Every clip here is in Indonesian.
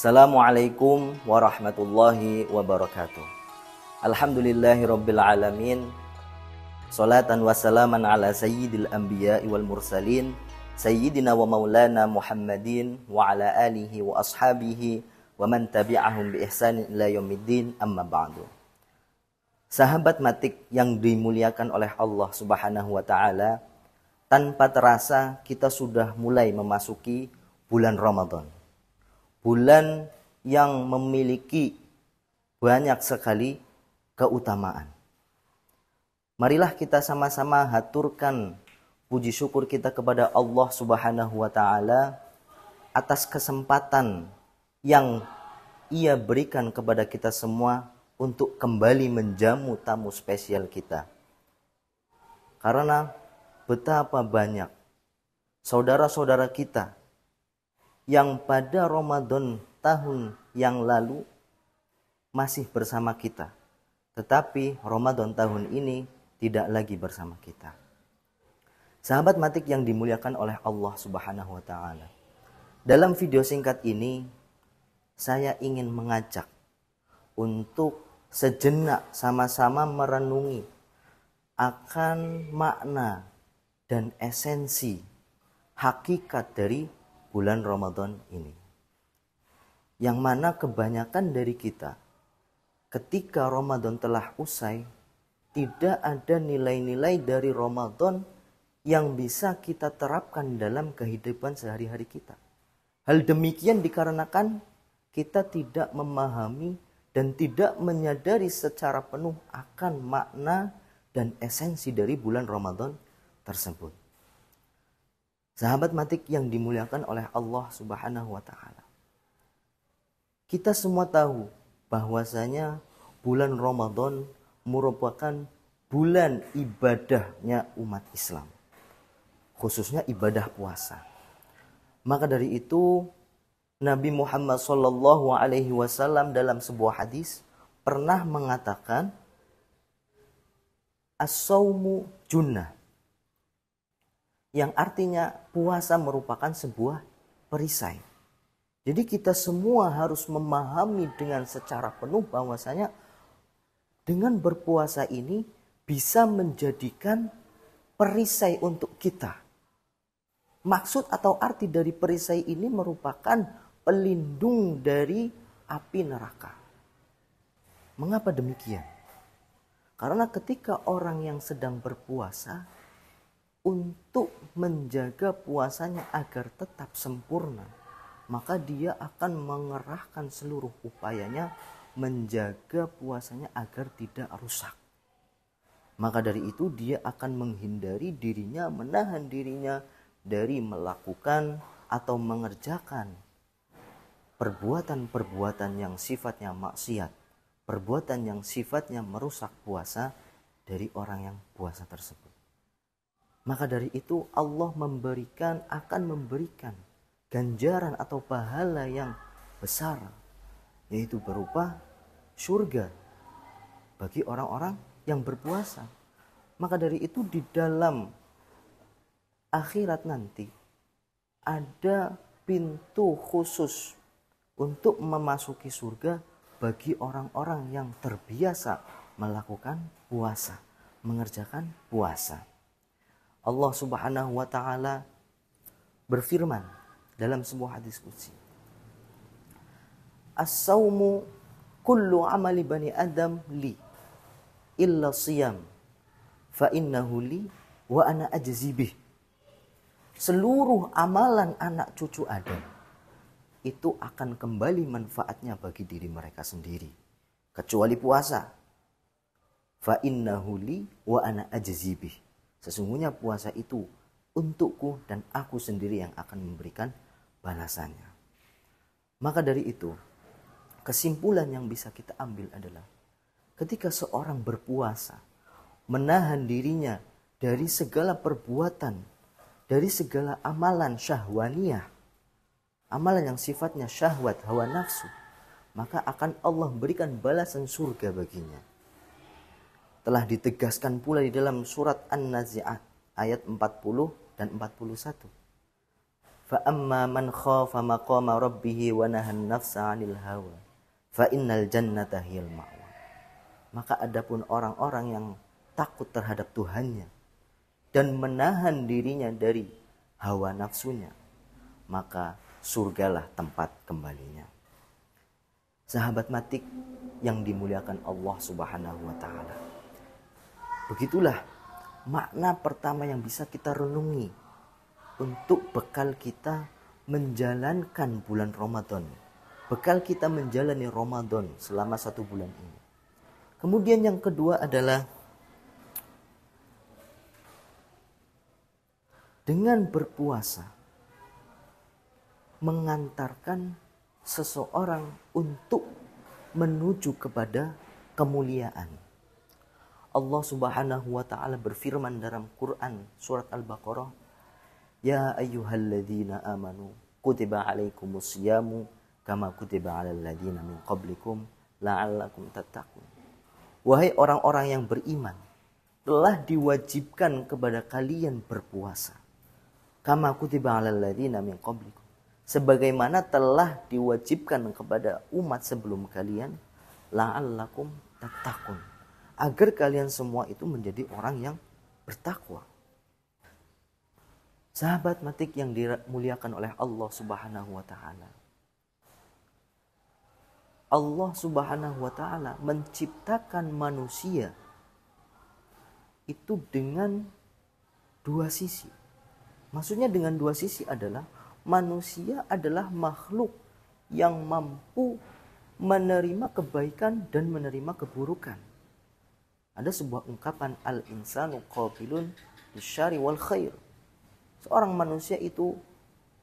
Assalamualaikum warahmatullahi wabarakatuh. Alhamdulillahirabbil alamin. Salatan wassalaman ala sayyidil anbiya'i wal mursalin, sayyidina wa maulana Muhammadin wa ala alihi wa ashabihi wa man tabi'ahum bi ihsanin ila yaumiddin, amma ba'du. Sahabat Matik yang dimuliakan oleh Allah Subhanahu wa taala, tanpa terasa kita sudah mulai memasuki bulan Ramadan. Bulan yang memiliki banyak sekali keutamaan. Marilah kita sama-sama haturkan puji syukur kita kepada Allah Subhanahu wa taala atas kesempatan yang Ia berikan kepada kita semua untuk kembali menjamu tamu spesial kita. Karena betapa banyak saudara-saudara kita yang pada Ramadan tahun yang lalu masih bersama kita, tetapi Ramadan tahun ini tidak lagi bersama kita. Sahabat Matik yang dimuliakan oleh Allah Subhanahu wa taala, dalam video singkat ini saya ingin mengajak untuk sejenak sama-sama merenungi akan makna dan esensi hakikat dari bulan Ramadan ini. Yang mana kebanyakan dari kita ketika Ramadan telah usai, tidak ada nilai-nilai dari Ramadan yang bisa kita terapkan dalam kehidupan sehari-hari kita. Hal demikian dikarenakan kita tidak memahami dan tidak menyadari secara penuh akan makna dan esensi dari bulan Ramadan tersebut. Sahabat Matik yang dimuliakan oleh Allah Subhanahu wa taala, kita semua tahu bahwasanya bulan Ramadan merupakan bulan ibadahnya umat Islam, khususnya ibadah puasa. Maka dari itu Nabi Muhammad SAW dalam sebuah hadis pernah mengatakan, as-saumu junnah, yang artinya puasa merupakan sebuah perisai. Jadi kita semua harus memahami dengan secara penuh bahwasanya dengan berpuasa ini bisa menjadikan perisai untuk kita. Maksud atau arti dari perisai ini merupakan pelindung dari api neraka. Mengapa demikian? Karena ketika orang yang sedang berpuasa, untuk menjaga puasanya agar tetap sempurna, maka dia akan mengerahkan seluruh upayanya menjaga puasanya agar tidak rusak. Maka dari itu dia akan menghindari dirinya, menahan dirinya dari melakukan atau mengerjakan perbuatan-perbuatan yang sifatnya maksiat, perbuatan yang sifatnya merusak puasa dari orang yang puasa tersebut. Maka dari itu Allah akan memberikan ganjaran atau pahala yang besar, yaitu berupa surga bagi orang-orang yang berpuasa. Maka dari itu di dalam akhirat nanti ada pintu khusus untuk memasuki surga bagi orang-orang yang terbiasa melakukan puasa, mengerjakan puasa. Allah Subhanahu wa taala berfirman dalam sebuah hadis qudsi, as-saumu kullu amali bani adam li illa siyam fa innahu li wa ana ajzi bih. Seluruh amalan anak cucu Adam itu akan kembali manfaatnya bagi diri mereka sendiri, kecuali puasa. Fa innahu li wa ana ajzi bih. Sesungguhnya puasa itu untukku dan aku sendiri yang akan memberikan balasannya. Maka dari itu, kesimpulan yang bisa kita ambil adalah ketika seorang berpuasa, menahan dirinya dari segala perbuatan, dari segala amalan syahwaniyah, amalan yang sifatnya syahwat, hawa nafsu, maka akan Allah berikan balasan surga baginya. Telah ditegaskan pula di dalam surat An-Nazi'at ayat 40 dan 41. Fa amma man khafa maqama rabbih wa nahan nafsa 'anil hawa fa innal jannata hiyal ma'wa. Maka adapun orang-orang yang takut terhadap Tuhannya dan menahan dirinya dari hawa nafsunya, maka surgalah tempat kembalinya. Sahabat matik yang dimuliakan Allah Subhanahu wa taala. Begitulah makna pertama yang bisa kita renungi untuk bekal kita menjalankan bulan Ramadan. Bekal kita menjalani Ramadan selama 1 bulan ini. Kemudian yang kedua adalah dengan berpuasa mengantarkan seseorang untuk menuju kepada kemuliaan. Allah Subhanahu wa taala berfirman dalam Quran surat Al-Baqarah, "Ya ayyuhalladzina amanu kutiba alaikumusyamu kama kutiba alal ladzina min qablikum la'allakum tattaqun." Wahai orang-orang yang beriman, telah diwajibkan kepada kalian berpuasa. Kama kutiba alal ladzina min qablikum, sebagaimana telah diwajibkan kepada umat sebelum kalian, la'allakum tattaqun, agar kalian semua itu menjadi orang yang bertakwa. Sahabat matik yang dimuliakan oleh Allah Subhanahu wa taala. Allah Subhanahu wa taala menciptakan manusia itu dengan 2 sisi. Maksudnya dengan 2 sisi adalah manusia adalah makhluk yang mampu menerima kebaikan dan menerima keburukan. Ada sebuah ungkapan, al-insanu qabilun lisyarri wal khair. Seorang manusia itu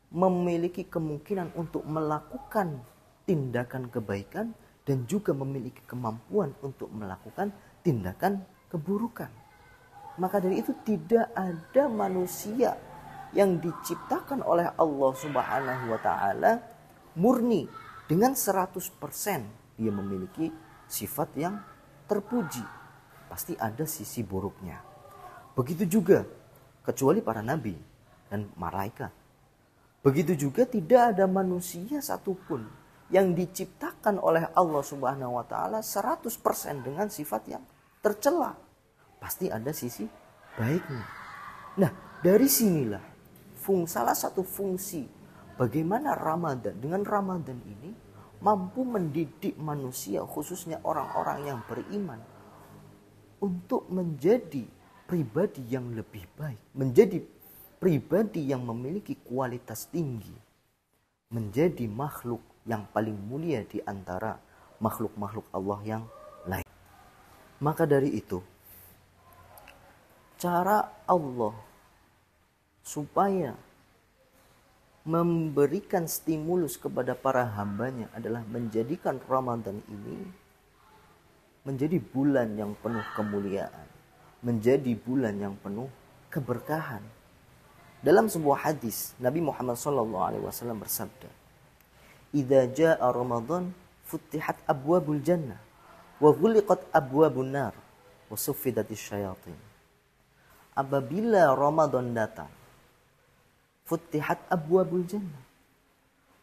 memiliki kemungkinan untuk melakukan tindakan kebaikan dan juga memiliki kemampuan untuk melakukan tindakan keburukan. Maka dari itu tidak ada manusia yang diciptakan oleh Allah Subhanahu wa taala murni dengan 100% dia memiliki sifat yang terpuji. Pasti ada sisi buruknya. Begitu juga kecuali para nabi dan malaikat. Begitu juga tidak ada manusia satupun yang diciptakan oleh Allah Subhanahu wa taala 100% dengan sifat yang tercela. Pasti ada sisi baiknya. Nah, dari sinilah salah satu fungsi bagaimana Ramadan, dengan Ramadan ini mampu mendidik manusia, khususnya orang-orang yang beriman, untuk menjadi pribadi yang lebih baik, menjadi pribadi yang memiliki kualitas tinggi, menjadi makhluk yang paling mulia di antara makhluk-makhluk Allah yang lain. Maka dari itu, cara Allah supaya memberikan stimulus kepada para hambanya adalah menjadikan Ramadan ini menjadi bulan yang penuh kemuliaan, menjadi bulan yang penuh keberkahan. Dalam sebuah hadis, Nabi Muhammad SAW bersabda, "Idza jaa Ramadan futtihat abwabul jannah wa ghuliqat abwabun nar wa suffidatis syayatin." Apabila Ramadan datang, futtihat abwabul jannah,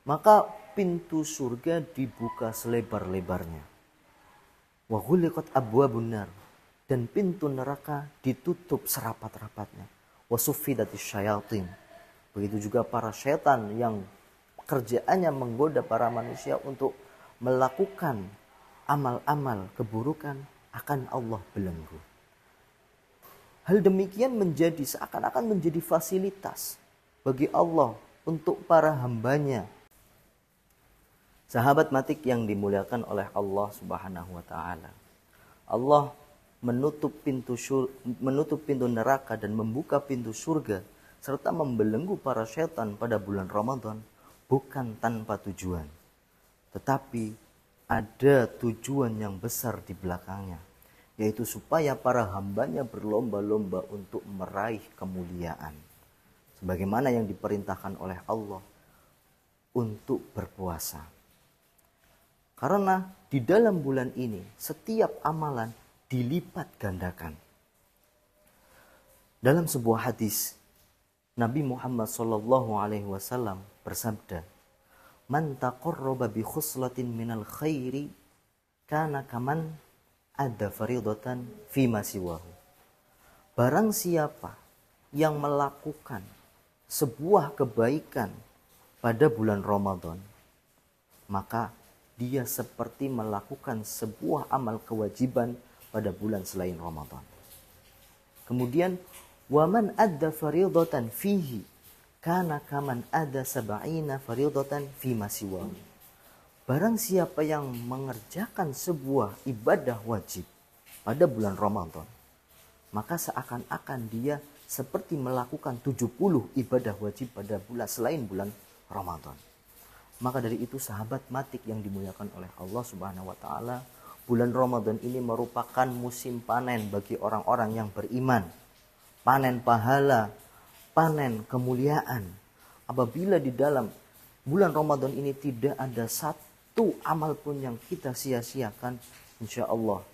maka pintu surga dibuka selebar-lebarnya. Wa ghuliqat abwabun nar, dan pintu neraka ditutup serapat-rapatnya. Wa suffidatis syayatin, begitu juga para syaitan yang kerjaannya menggoda para manusia untuk melakukan amal-amal keburukan akan Allah belenggu. Hal demikian seakan-akan menjadi fasilitas bagi Allah untuk para hambanya. Sahabat matik yang dimuliakan oleh Allah Subhanahu wa taala. Allah menutup pintu neraka dan membuka pintu surga serta membelenggu para syaitan pada bulan Ramadan bukan tanpa tujuan. Tetapi ada tujuan yang besar di belakangnya, yaitu supaya para hambanya berlomba-lomba untuk meraih kemuliaan. Sebagaimana yang diperintahkan oleh Allah untuk berpuasa. Karena di dalam bulan ini setiap amalan dilipat gandakan. Dalam sebuah hadis Nabi Muhammad sallallahu alaihi wasallam bersabda, "Man taqarraba bi khuslatin minal khairi kana kaman ada faridatan fi ma siwahu." Barang siapa yang melakukan sebuah kebaikan pada bulan Ramadan, maka dia seperti melakukan sebuah amal kewajiban pada bulan selain Ramadan. Kemudian, waman adda faridatan fihi kana kaman ada sab'ina faridatan fi masiwahu. Barang siapa yang mengerjakan sebuah ibadah wajib pada bulan Ramadan, maka seakan-akan dia seperti melakukan 70 ibadah wajib pada bulan selain bulan Ramadan. Maka dari itu sahabat matik yang dimuliakan oleh Allah Subhanahu wa taala, bulan Ramadan ini merupakan musim panen bagi orang-orang yang beriman. Panen pahala, panen kemuliaan. Apabila di dalam bulan Ramadan ini tidak ada satu amal pun yang kita sia-siakan, insya Allah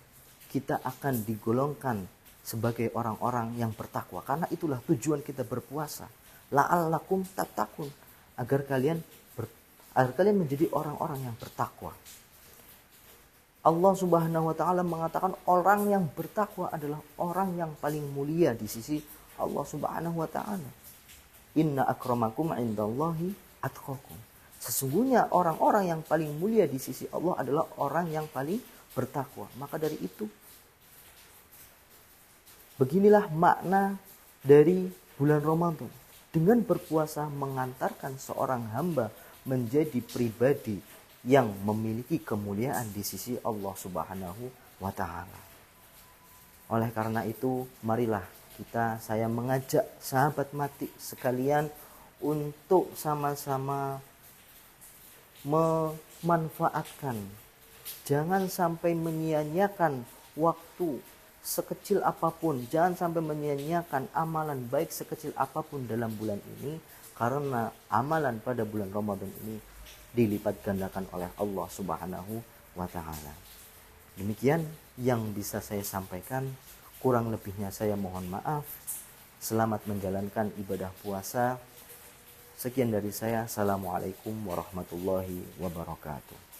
kita akan digolongkan sebagai orang-orang yang bertakwa. Karena itulah tujuan kita berpuasa. La'allakum tattaqun, agar kalian menjadi orang-orang yang bertakwa. Allah Subhanahu wa taala mengatakan orang yang bertakwa adalah orang yang paling mulia di sisi Allah Subhanahu wa taala. Inna akramakum indallahi atqakum. Sesungguhnya orang-orang yang paling mulia di sisi Allah adalah orang yang paling bertakwa. Maka dari itu, beginilah makna dari bulan Ramadan. Dengan berpuasa mengantarkan seorang hamba menjadi pribadi yang memiliki kemuliaan di sisi Allah Subhanahu wa taala. Oleh karena itu, marilah saya mengajak sahabat mati sekalian untuk sama-sama memanfaatkan. Jangan sampai menyia-nyiakan waktu sekecil apapun, jangan sampai menyia-nyiakan amalan baik sekecil apapun dalam bulan ini, karena amalan pada bulan Ramadan ini dilipat gandakan oleh Allah Subhanahu wa taala. Demikian yang bisa saya sampaikan, kurang lebihnya saya mohon maaf. Selamat menjalankan ibadah puasa. Sekian dari saya. Assalamualaikum warahmatullahi wabarakatuh.